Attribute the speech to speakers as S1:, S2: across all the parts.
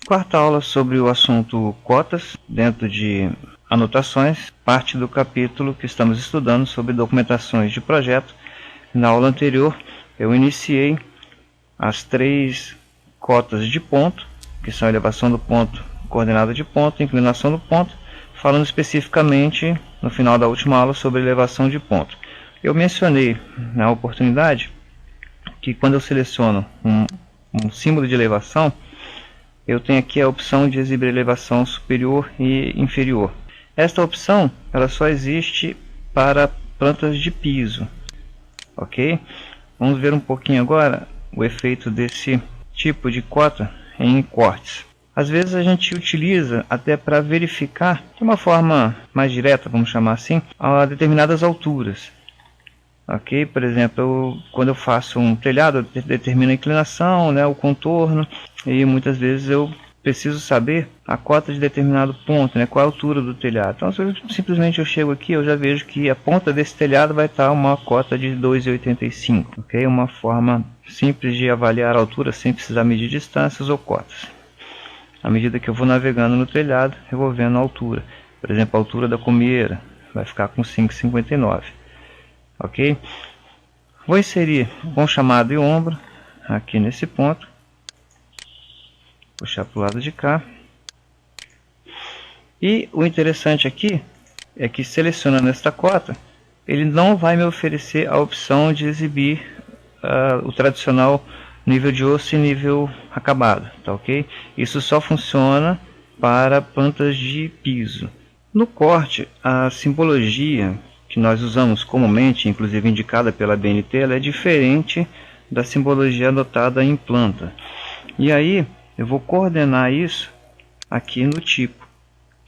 S1: Quarta aula sobre o assunto cotas, dentro de anotações, parte do capítulo que estamos estudando sobre documentações de projeto. Na aula anterior eu iniciei as 3 cotas de ponto, que são a elevação do ponto, coordenada de ponto, inclinação do ponto, falando especificamente no final da última aula sobre elevação de ponto. Eu mencionei na oportunidade que quando eu seleciono um símbolo de elevação, eu tenho aqui a opção de exibir elevação superior e inferior. Esta opção ela só existe para plantas de piso, ok? Vamos ver um pouquinho agora o efeito desse tipo de cota em cortes. Às vezes a gente utiliza até para verificar de uma forma mais direta, vamos chamar assim, a determinadas alturas. Ok, por exemplo, quando eu faço um telhado, eu determino a inclinação, né, o contorno, e muitas vezes eu preciso saber a cota de determinado ponto, né, qual a altura do telhado. Então, se eu simplesmente chego aqui, eu já vejo que a ponta desse telhado vai estar uma cota de 2,85. Ok, uma forma simples de avaliar a altura sem precisar medir distâncias ou cotas. À medida que eu vou navegando no telhado, eu vou vendo a altura. Por exemplo, a altura da cumeira vai ficar com 5,59. Ok? Vou inserir com chamado e ombro aqui nesse ponto. Puxar para o lado de cá. E o interessante aqui é que selecionando esta cota, ele não vai me oferecer a opção de exibir o tradicional nível de osso e nível acabado, tá ok? Isso só funciona para plantas de piso. No corte, a simbologia que nós usamos comumente, inclusive indicada pela BNT, ela é diferente da simbologia adotada em planta. E aí eu vou coordenar isso aqui no tipo.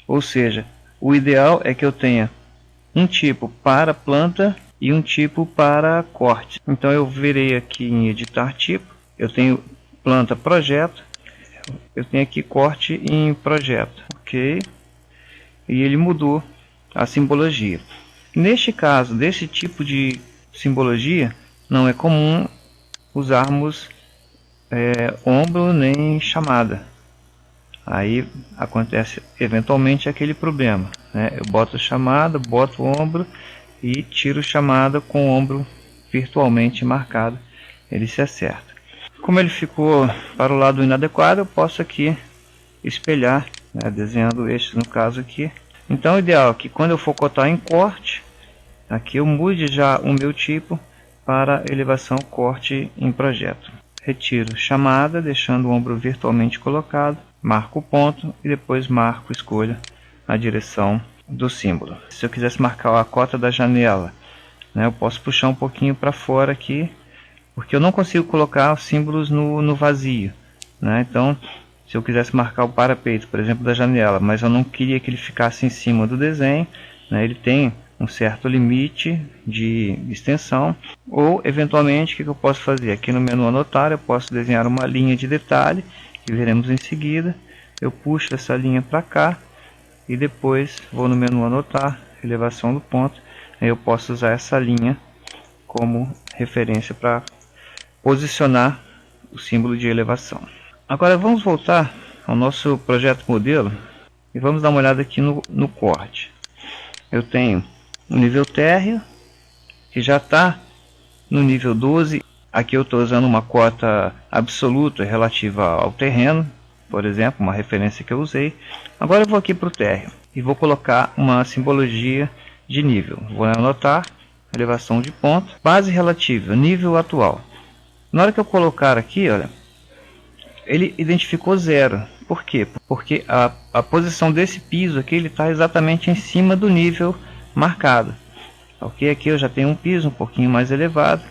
S1: Ou seja, o ideal é que eu tenha um tipo para planta e um tipo para corte. Então eu virei aqui em editar tipo, eu tenho planta projeto, eu tenho aqui corte em projeto, ok? E ele mudou a simbologia. Neste caso, desse tipo de simbologia, não é comum usarmos ombro nem chamada. Aí acontece eventualmente aquele problema, né? Eu boto chamada, boto ombro e tiro chamada com o ombro virtualmente marcado, ele se acerta. Como ele ficou para o lado inadequado, eu posso aqui espelhar, né, desenhando este no caso aqui. Então o ideal é que quando eu for cotar em corte, aqui eu mude já o meu tipo para elevação corte em projeto. Retiro chamada, deixando o ombro virtualmente colocado, marco o ponto e depois marco, escolha a direção do símbolo. Se eu quisesse marcar a cota da janela, né, eu posso puxar um pouquinho para fora aqui, porque eu não consigo colocar os símbolos no vazio, né? Então, se eu quisesse marcar o parapeito, por exemplo, da janela, mas eu não queria que ele ficasse em cima do desenho, né, ele tem um certo limite de extensão, ou eventualmente o que eu posso fazer? Aqui no menu anotar eu posso desenhar uma linha de detalhe, que veremos em seguida. Eu puxo essa linha para cá e depois vou no menu anotar, elevação do ponto, aí eu posso usar essa linha como referência para posicionar o símbolo de elevação. Agora vamos voltar ao nosso projeto modelo e vamos dar uma olhada aqui no corte. Eu tenho o nível térreo, que já está no nível 12. Aqui eu estou usando uma cota absoluta relativa ao terreno, por exemplo, uma referência que eu usei. Agora eu vou aqui para o térreo e vou colocar uma simbologia de nível. Vou anotar, elevação de ponto, base relativa, nível atual. Na hora que eu colocar aqui, olha, ele identificou 0. Por quê? Porque a posição desse piso aqui está exatamente em cima do nível marcado. Ok, aqui eu já tenho um piso um pouquinho mais elevado.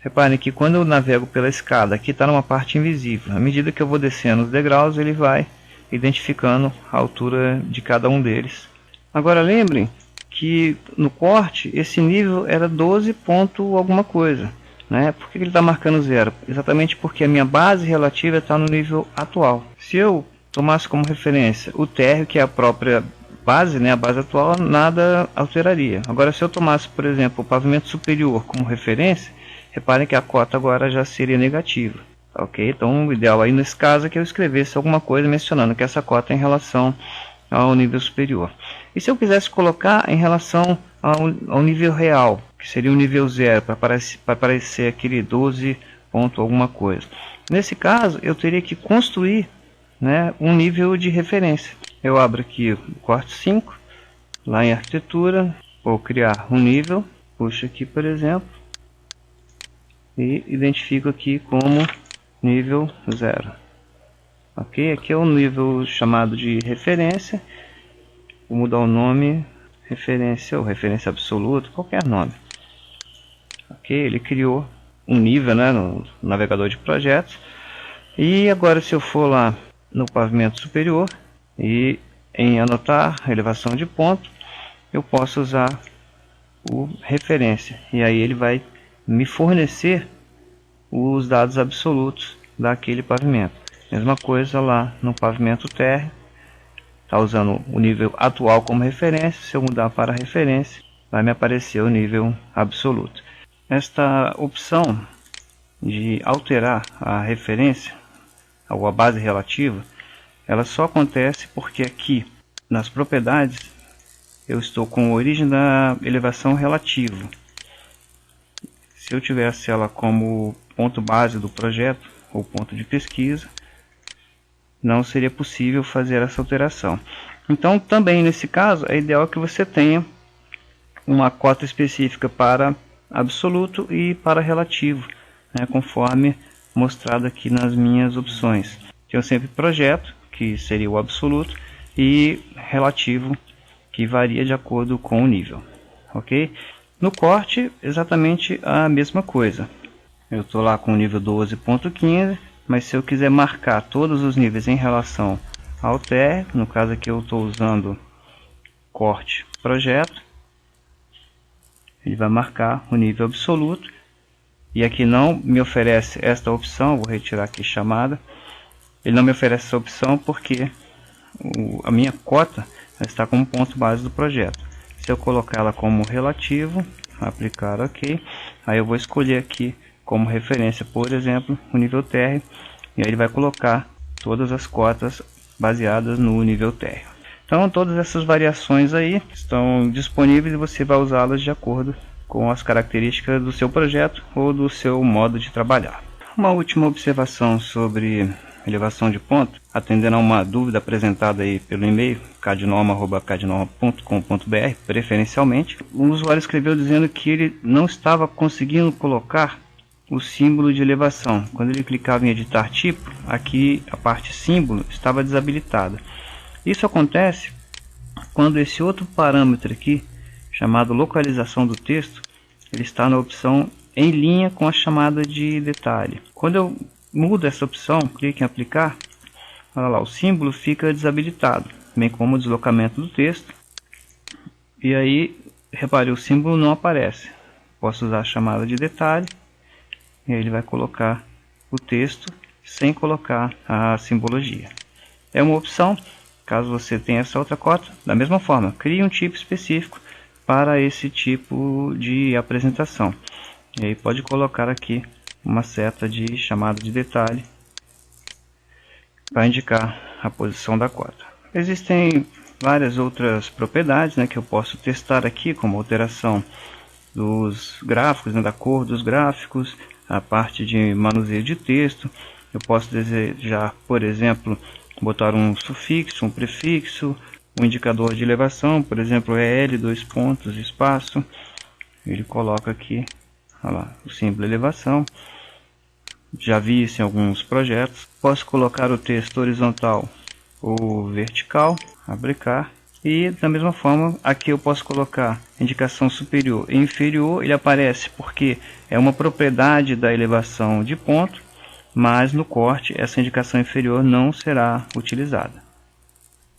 S1: Reparem que quando eu navego pela escada, aqui está numa parte invisível. À medida que eu vou descendo os degraus, ele vai identificando a altura de cada um deles. Agora lembrem que no corte, esse nível era 12 ponto alguma coisa, né? Por que ele está marcando 0? Exatamente porque a minha base relativa está no nível atual. Se eu tomasse como referência o térreo, que é a própria base, né, a base atual, nada alteraria. Agora, se eu tomasse, por exemplo, o pavimento superior como referência, reparem que a cota agora já seria negativa. Ok? Então o ideal aí nesse caso é que eu escrevesse alguma coisa mencionando que essa cota é em relação ao nível superior. E se eu quisesse colocar em relação ao nível real, que seria o nível 0, para aparecer aquele 12 ponto alguma coisa. Nesse caso, eu teria que construir, né, um nível de referência. Eu abro aqui o corte 5, lá em arquitetura, vou criar um nível, puxo aqui por exemplo, e identifico aqui como nível 0. Ok, aqui é um nível chamado de referência. Vou mudar o nome, referência ou referência absoluta, qualquer nome. Ok, ele criou um nível, né, no navegador de projetos. E agora se eu for lá no pavimento superior e em anotar elevação de ponto, eu posso usar o referência. E aí ele vai me fornecer os dados absolutos daquele pavimento. Mesma coisa lá no pavimento térreo. Está usando o nível atual como referência. Se eu mudar para referência, vai me aparecer o nível absoluto. Esta opção de alterar a referência ou a base relativa, ela só acontece porque aqui nas propriedades eu estou com a origem da elevação relativa. Se eu tivesse ela como ponto base do projeto ou ponto de pesquisa, não seria possível fazer essa alteração. Então, também nesse caso, é ideal que você tenha uma cota específica para absoluto e para relativo, né, conforme mostrado aqui nas minhas opções. Tenho sempre projeto, que seria o absoluto, e relativo, que varia de acordo com o nível. Ok? No corte, exatamente a mesma coisa. Eu estou lá com o nível 12.15, mas se eu quiser marcar todos os níveis em relação ao térreo, no caso aqui eu estou usando corte projeto, ele vai marcar o nível absoluto. E aqui não me oferece esta opção, vou retirar aqui chamada. Ele não me oferece essa opção porque a minha cota está como ponto base do projeto. Se eu colocar ela como relativo, aplicar OK, aí eu vou escolher aqui como referência, por exemplo, o nível térreo, e aí ele vai colocar todas as cotas baseadas no nível térreo. Então todas essas variações aí estão disponíveis e você vai usá-las de acordo com as características do seu projeto ou do seu modo de trabalhar. Uma última observação sobre elevação de ponto, atendendo a uma dúvida apresentada aí pelo e-mail cadnorma@cadnorma.com.br, preferencialmente, um usuário escreveu dizendo que ele não estava conseguindo colocar o símbolo de elevação. Quando ele clicava em editar tipo, aqui a parte símbolo estava desabilitada. Isso acontece quando esse outro parâmetro aqui, chamado localização do texto, ele está na opção em linha com a chamada de detalhe. Quando eu mudo essa opção, clique em aplicar, olha lá, o símbolo fica desabilitado, bem como o deslocamento do texto. E aí, repare, o símbolo não aparece. Posso usar a chamada de detalhe, e aí ele vai colocar o texto sem colocar a simbologia. É uma opção, caso você tenha essa outra cota. Da mesma forma, crie um tipo específico para esse tipo de apresentação. E aí pode colocar aqui uma seta de chamada de detalhe para indicar a posição da cota. Existem várias outras propriedades, né, que eu posso testar aqui, como alteração dos gráficos, né, da cor dos gráficos, a parte de manuseio de texto. Eu posso desejar, por exemplo, botar um sufixo, um prefixo, um indicador de elevação, por exemplo, EL, dois pontos, espaço. Ele coloca aqui, olha lá, o símbolo elevação. Já vi isso em alguns projetos. Posso colocar o texto horizontal ou vertical, aplicar. E da mesma forma, aqui eu posso colocar indicação superior e inferior. Ele aparece porque é uma propriedade da elevação de ponto, mas no corte essa indicação inferior não será utilizada.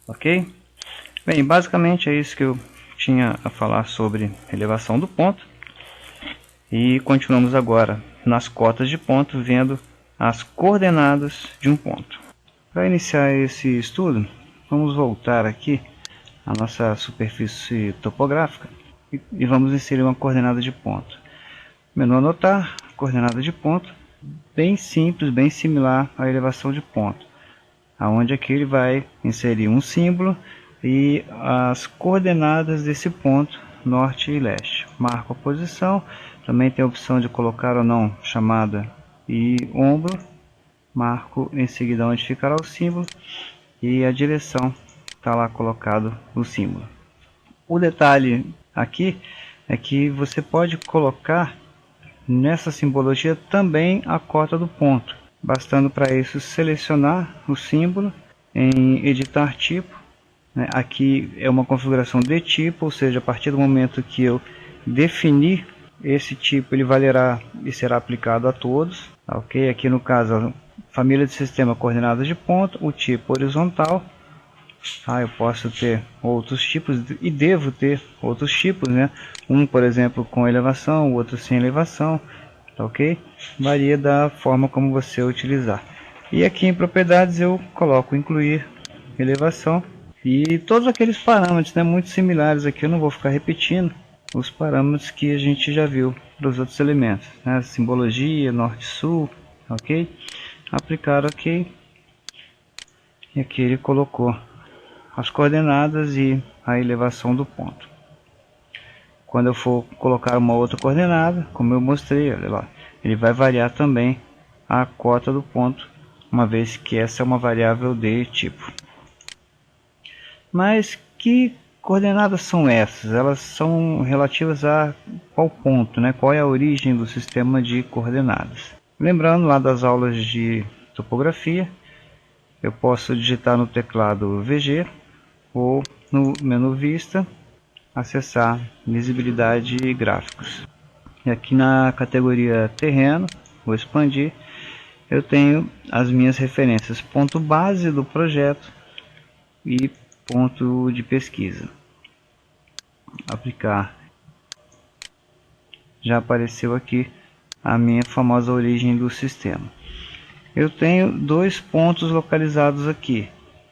S1: Ok? Bem, basicamente é isso que eu tinha a falar sobre elevação do ponto. E continuamos agora nas cotas de ponto, vendo as coordenadas de um ponto. Para iniciar esse estudo, vamos voltar aqui à nossa superfície topográfica e vamos inserir uma coordenada de ponto. Menu anotar, coordenada de ponto. bem simples, bem similar à elevação de ponto, aonde aqui ele vai inserir um símbolo e as coordenadas desse ponto, norte e leste. Marco a posição, também tem a opção de colocar ou não chamada e ombro, marco em seguida onde ficará o símbolo e a direção está lá colocado o símbolo. O detalhe aqui é que você pode colocar nessa simbologia também a cota do ponto, bastando para isso selecionar o símbolo em editar tipo, né? Aqui é uma configuração de tipo, ou seja, a partir do momento que eu definir esse tipo, ele valerá e será aplicado a todos, ok? Aqui no caso, família de sistema coordenadas de ponto, o tipo horizontal. Eu posso ter outros tipos e devo ter outros tipos, né? Um, por exemplo, com elevação, o outro sem elevação, tá ok? Varia da forma como você utilizar. E aqui em propriedades eu coloco incluir elevação e todos aqueles parâmetros, né, muito similares aqui. Eu não vou ficar repetindo os parâmetros que a gente já viu para os outros elementos, né? Simbologia, norte-sul, ok? Aplicar ok. E aqui ele colocou as coordenadas e a elevação do ponto. Quando eu for colocar uma outra coordenada, como eu mostrei, olha lá, ele vai variar também a cota do ponto, uma vez que essa é uma variável de tipo. Mas que coordenadas são essas? Elas são relativas a qual ponto, né? Qual é a origem do sistema de coordenadas? Lembrando lá das aulas de topografia, eu posso digitar no teclado VG ou no menu Vista, acessar visibilidade e gráficos. E aqui na categoria terreno, vou expandir, eu tenho as minhas referências, ponto base do projeto e ponto de pesquisa. Aplicar. Já apareceu aqui a minha famosa origem do sistema. Eu tenho dois pontos localizados aqui.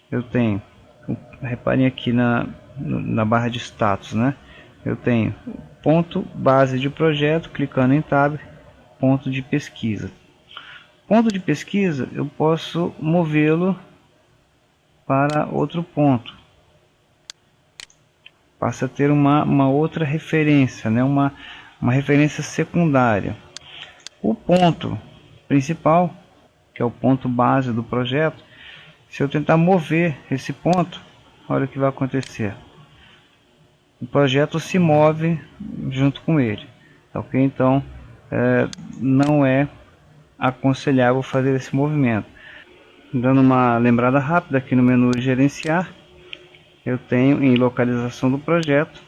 S1: Eu tenho, reparem aqui na barra de status, né? Eu tenho ponto base de projeto, clicando em tab, ponto de pesquisa. Ponto de pesquisa eu posso movê-lo para outro ponto. Passa a ter uma outra referência, né? uma referência secundária. O ponto principal, que é o ponto base do projeto, se eu tentar mover esse ponto, olha o que vai acontecer. O projeto se move junto com ele, ok? Então não é aconselhável fazer esse movimento. Dando uma lembrada rápida aqui no menu gerenciar, eu tenho em localização do projeto,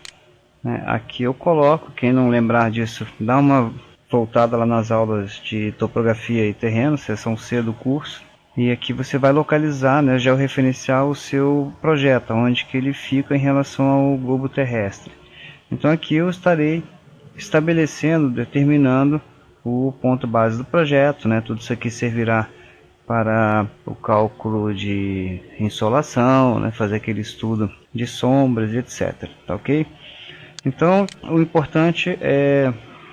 S1: né? Aqui eu coloco, quem não lembrar disso, dá uma voltada lá nas aulas de topografia e terreno, seção C do curso, e aqui você vai localizar, né, georreferenciar o seu projeto, onde que ele fica em relação ao globo terrestre. Então aqui eu estarei estabelecendo, determinando o ponto base do projeto, né? Tudo isso aqui servirá para o cálculo de insolação, né? Fazer aquele estudo de sombras, etc. Tá ok? Então o importante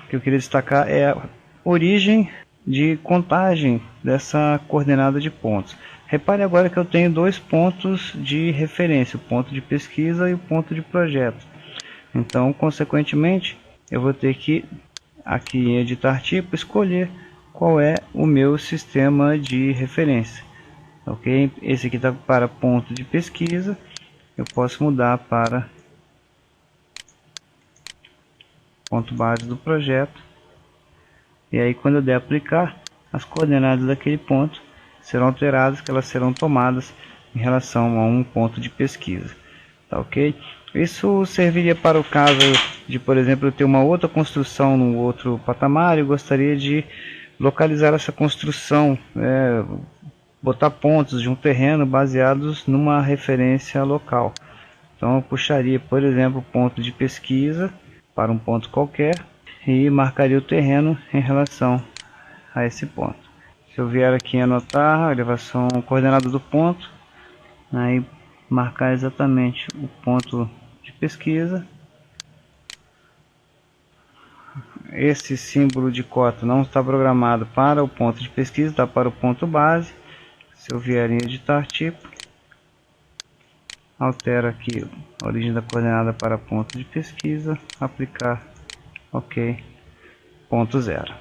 S1: que eu queria destacar é a origem de contagem dessa coordenada de pontos. Repare agora que eu tenho dois pontos de referência, o ponto de pesquisa e o ponto de projeto. Então, consequentemente, eu vou ter que, aqui em editar tipo, escolher qual é o meu sistema de referência. Ok? Esse aqui está para ponto de pesquisa, eu posso mudar para ponto base do projeto. E aí, quando eu der aplicar, as coordenadas daquele ponto serão alteradas, que elas serão tomadas em relação a um ponto de pesquisa. Tá ok? Isso serviria para o caso de, por exemplo, eu ter uma outra construção no outro patamar e eu gostaria de localizar essa construção, botar pontos de um terreno baseados numa referência local. Então eu puxaria, por exemplo, o ponto de pesquisa para um ponto qualquer e marcaria o terreno em relação a esse ponto. Se eu vier aqui anotar a elevação coordenada do ponto, aí marcar exatamente o ponto de pesquisa, esse símbolo de cota não está programado para o ponto de pesquisa, está para o ponto base. Se eu vier em editar tipo, altero aqui a origem da coordenada para ponto de pesquisa, aplicar OK, ponto zero.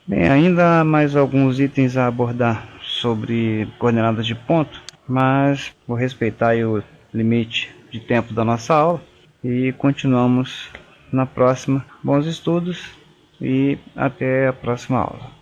S1: Bem, ainda há mais alguns itens a abordar sobre coordenadas de ponto, mas vou respeitar aí o limite de tempo da nossa aula e continuamos na próxima. Bons estudos e até a próxima aula.